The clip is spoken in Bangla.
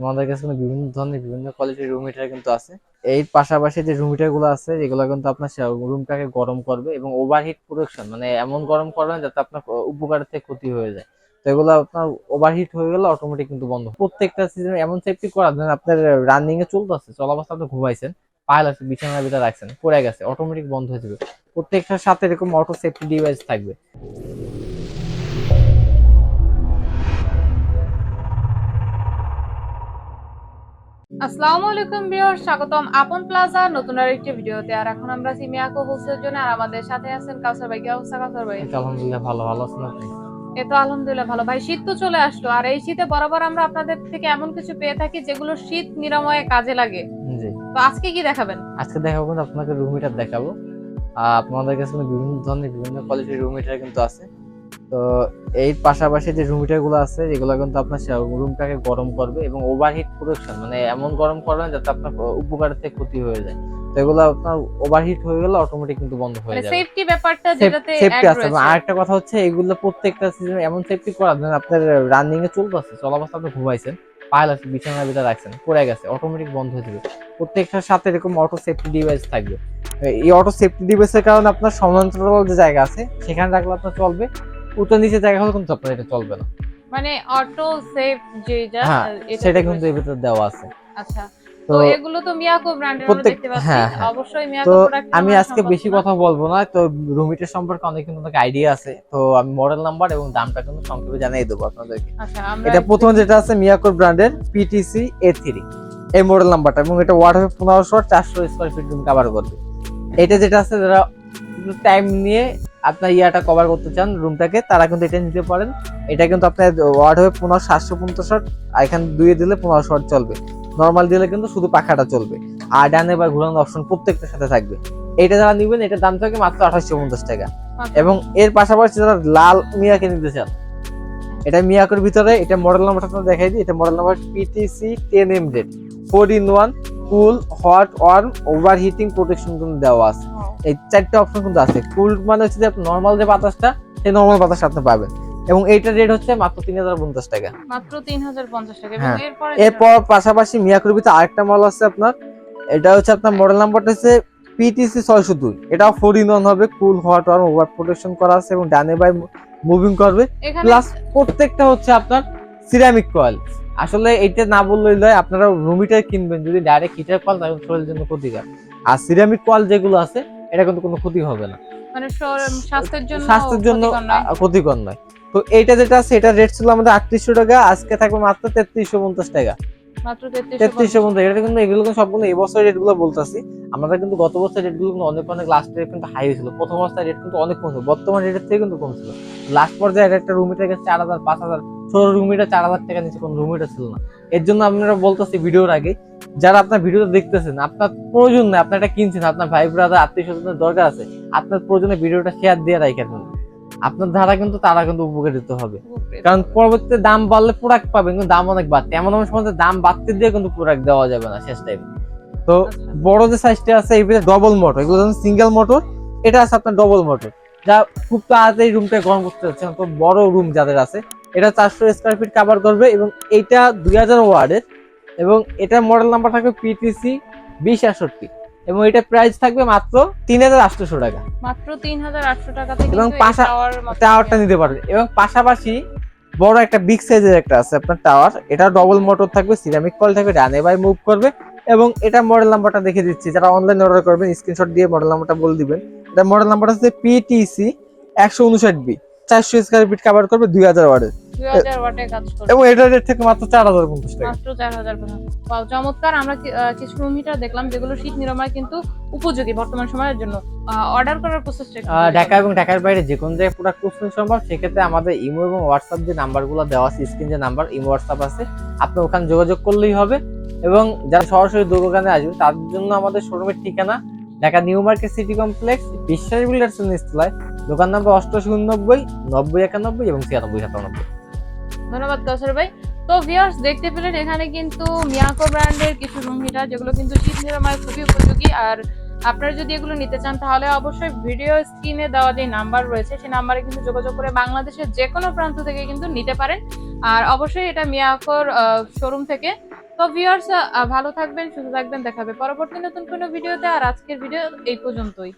আমাদের কাছে কিন্তু বিভিন্ন ধরনের বিভিন্ন কোয়ালিটির রুম হিটার কিন্তু আছে। এর পাশাপাশি যে রুম হিটার গুলো আছে এগুলো কিন্তু আপনার রুমটাকে গরম করবে এবং ওভারহিট প্রোটেকশন, মানে এমন গরম করবে না যাতে আপনার উপকারের থেকে ক্ষতি হয়ে যায়। তো এগুলো আপনার ওভারহিট হয়ে গেলে অটোমেটিক কিন্তু বন্ধ। প্রত্যেকটা সিজন এমন সেফটি করা দেন, আপনার রানিং এ চলতেছে, চলা অবস্থা আপনি ঘুমাইছেন, পায়েল আছে বিছানার ভিতরে রাখছেন, পড়ে গেছে, অটোমেটিক বন্ধ হয়ে যাবে। প্রত্যেকটার সাথে এরকম অটো সেফটি ডিভাইস থাকবে। আসসালামু আলাইকুম ভিউয়ার্স, স্বাগতম আপন প্লাজা নতুন আরেকটি ভিডিওতে। আর এখন আমরা আছি মিয়াকো হোলসেল জন্য, আর আমাদের সাথে আছেন কাউসার ভাই। কি অবস্থা কাউসার ভাই? আলহামদুলিল্লাহ ভালো। ভালো আছেন আপনি? এই তো আলহামদুলিল্লাহ ভালো। ভাই, শীত তো চলে আসলো, আর এই শীতে বরাবর আমরা আপনাদের থেকে এমন কিছু পেয়ে থাকি যেগুলো শীত নিরাময়ে কাজে লাগে। জি, তো আজকে কি দেখাবেন? আজকে দেখাবো কিন্তু আপনাকে রুম হিটার দেখাবো। আপনাদের কাছে কিন্তু বিভিন্ন ধরনের বিভিন্ন কোয়ালিটির রুম হিটার কিন্তু আছে। তো এর পাশাপাশি যে রুম হিটার গুলো আছে এগুলো কিন্তু আপনার রুমটাকে গরম করবে এবং ওভারহিট প্রোটেকশন, মানে এমন গরম করবে না যাতে আপনার উপকারের থেকে ক্ষতি হয়ে যায়। তো এগুলো আপনার ওভারহিট হয়ে গেলে অটোমেটিক কিন্তু বন্ধ হয়ে যাবে। সেফটি ব্যাপারটা যেটাতে সেফটি অ্যাড আছে। রয়েছে। আর একটা কথা হচ্ছে এগুলো প্রত্যেকটা সিজন এমন সেফটি করা দেন, আপনার রানিং এ চলতেছে, চলা অবস্থা আপনি ঘুমাইছেন, পায়েল আছে বিছানার ভিতরে রাখছেন, পড়ে গেছে, অটোমেটিক বন্ধ হয়ে যাবে। প্রত্যেকটার সাথে এরকম অটো সেফটি ডিভাইস থাকবে। এই অটো সেফটি ডিভাইসের কারণে আপনার সমান্তরাল যে জায়গা আছে সেখানে রাখলে আপনার চলবে, উত্তর নিচে জায়গা হলে কিন্তু আপনার এটা চলবে না। মানে অটো সেফ যেটা, হ্যাঁ, সেটা কিন্তু এর ভিতরে দেওয়া আছে। আচ্ছা, তো এগুলো তো মিয়াকো ব্র্যান্ডের আমরা দেখতে পাচ্ছি। হ্যাঁ, অবশ্যই তো মিয়াকো প্রোডাক্ট আমি আজকে বেশি কথা বলবো না। তো রুম হিটার সম্পর্কে অনেক কিন্তু আইডিয়া আছে, তো আমি মডেল নাম্বার এবং দামটা কিন্তু সংক্ষেপে জানিয়ে দেবো আপনাদেরকে। আচ্ছা, এটা প্রথম যেটা আছে মিয়াকো ব্র্যান্ডের পিটিসি A3, এই মডেল নাম্বারটা, এবং এটা ওয়াট হবে 1500 watt, 400 square feet room cover করবে। এটা যেটা আছে, যারা টাইম নিয়ে আপনার ইয়াটা কভার করতে চান রুমটাকে, তারা কিন্তু এটা নিতে পারেন। এটা কিন্তু আপনার ওয়াট হবে 750 ওয়াট, আর এখানে দুইয়ে দিলে 1500 ওয়াট চলবে, নরমাল দিলে কিন্তু শুধু পাখাটা চলবে। আর ডানে বা ঘোরানোর অপশন প্রত্যেকটার সাথে থাকবে। এটা যারা নিবেন এটার দাম থাকে মাত্র 2850 টাকা। এবং এর পাশাপাশি যারা লাল মিয়াকে নিতে চান, এটা মিয়াকোর ভিতরে, এটা মডেল নাম্বারটা দেখাই দিই। এটা model number PTC 10MZ 4-in-1 cool, hot, warm, overheating protection কিন্তু দেওয়া আছে। এই চারটা অপশন কিন্তু আছে। কুল মানে হচ্ছে যে নরমাল যে বাতাসটা, সেই নরমাল বাতাসটা আপনি পাবেন। এবং এইটার রেট হচ্ছে মাত্র 3050 টাকা। মাত্র 3050 টাকা। হ্যাঁ, এবং এরপর পাশাপাশি মিয়াকোর ভিতরে আরেকটা মডেল আছে আপনার। এটা হচ্ছে আপনার মডেল নাম্বারটা হচ্ছে পিটিসি 602। এটাও 4-in-1 হবে, কুল, হট, ওয়ার্ম, ওভার প্রোটেকশন করা আছে এবং ডানে বাই মুভিং করবে। প্লাস প্রত্যেকটা হচ্ছে আপনার সিরামিক কয়েল। আসলে এটা না বললেই নয়, আপনারা রুম হিটার কিনবেন যদি ডাইরেক্ট হিটার কয়েল, তাহলে শরীরের জন্য ক্ষতিকর। আর সিরামিক কয়েল যেগুলো আছে এটা কিন্তু কোনো ক্ষতি হবে না, মানে স্বাস্থ্যের জন্য ক্ষতিকর নয়। তো এইটা যেটা আছে, এটা রেট ছিল আমাদের 3800 টাকা, আজকে থাকবে মাত্র 3350 টাকা। মাত্র 3350। এটা কিন্তু এগুলো কিন্তু সবগুলো এই বছরের রেটগুলো বলতাছি। আমরা কিন্তু গত বছর রেটগুলো কিন্তু অনেক লাস্ট রেট কিন্তু হাই হয়েছিল, প্রথম অবস্থায় রেট কিন্তু অনেক কমছিল, বর্তমান রেটের থেকে কিন্তু কমছিল। লাস্ট পর্যায়ে একটা রুম হিটার গেছে 4000 5000, ছোট রুম হিটার 4000 টাকা নিচে কোনো রুম হিটার ছিল না। এর জন্য আপনারা বলতেছি ভিডিওর আগে, যারা আপনার ভিডিওটা দেখতেছেন, আপনার প্রয়োজন নেই, আপনার এটা কিনছেন, আপনার ভাই ব্রাদার আত্মীয় স্বজনের দরকার আছে, আপনার প্রয়োজনে ভিডিওটা শেয়ার দিয়ে রাখেন। আপনার ধারা কিন্তু তারা কিন্তু উপকৃত হবে, কারণ পরবর্তীতে দাম বাড়লে প্রোডাক্ট পাবেন, কিন্তু দাম অনেক বাড়তে, এমন অনেক সময় দাম বাড়তে দিয়ে কিন্তু প্রোডাক্ট দেওয়া যাবে না শেষ টাইমে। তো বড় যে সাইজটা আছে এই ডবল মোটর, এগুলো সিঙ্গেল মোটর, এটা আছে আপনার ডবল মোটর, যা খুব তাড়াতাড়ি রুমটা গরম করতে যাচ্ছে। তো বড় রুম যাদের আছে, এটা 400 স্কয়ার ফিট কভার করবে এবং এইটা 2000 ওয়াটের, এবং এটা মডেল নাম্বার থাকবে পিটিসি 2068, এবং এটা প্রাইস থাকবে মাত্র 3800 টাকা। মাত্র 3800 টাকাতে এবং টাওয়ারটা নিতে পারবেন। এবং পাশাপাশি বড় একটা বিগ সাইজের একটা আছে আপনার টাওয়ার, এটা ডবল মোটর থাকবে, সিরামিক কয়েল থাকবে, ডানে বাই মুভ করবে। এবং এটা মডেল নাম্বারটা দেখে দিচ্ছি, যারা অনলাইন অর্ডার করবেন স্ক্রিনশট দিয়ে মডেল নাম্বারটা বলে দিবেন। এটা মডেল নাম্বার হচ্ছে PTC 159B, 400 square fit cover করবে, 2000 ওয়াটের, 2000 ওয়াটে কাজ করবে। এবং এটার রেট থেকে মাত্র 4050 টাকা। মাত্র 4050। ওয়াও, চমৎকার। আমরা কিছু রুম হিটার দেখলাম যেগুলো শীত নিরাময় কিন্তু উপযোগী বর্তমান সময়ের জন্য। অর্ডার করার প্রসেসটা ঢাকা এবং ঢাকার বাইরে যে কোনো জায়গায় প্রোডাক্ট পৌঁছানো সম্ভব। সেক্ষেত্রে আমাদের ইমো এবং হোয়াটসঅ্যাপ যে নাম্বারগুলো দেওয়া আছে, স্ক্রিন যে নাম্বার, ইমো হোয়াটসঅ্যাপ আছে, আপনি ওখানে যোগাযোগ করলেই হবে। এবং যারা সরাসরি দোকানে আসবে তাদের জন্য আমাদের শোরুমের ঠিকানা Dhaka new market city complex, বিশ্বাস বিল্ডার্স নিচতলায়, দোকান নাম্বার 8890 9091 এবং 9697। ধন্যবাদ কাউসার ভাই। তো ভিউয়ার্স, দেখতে পেলেন এখানে কিন্তু মিয়াকো ব্র্যান্ডের কিছু রুম হিটার যেগুলো কিন্তু শীত নিরাময় খুবই উপযোগী। আর আপনারা যদি এগুলো নিতে চান তাহলে অবশ্যই ভিডিও স্ক্রিনে দেওয়া যে নাম্বার রয়েছে সেই নাম্বারে কিন্তু যোগাযোগ করে বাংলাদেশের যে কোনো প্রান্ত থেকে কিন্তু নিতে পারেন। আর অবশ্যই এটা মিয়াকোর শোরুম থেকে তো ভিউয়ার্স ভালো থাকবেন, সুস্থ থাকবেন, দেখাবে পরবর্তী নতুন কোনো ভিডিওতে। আর আজকের ভিডিও এই পর্যন্তই।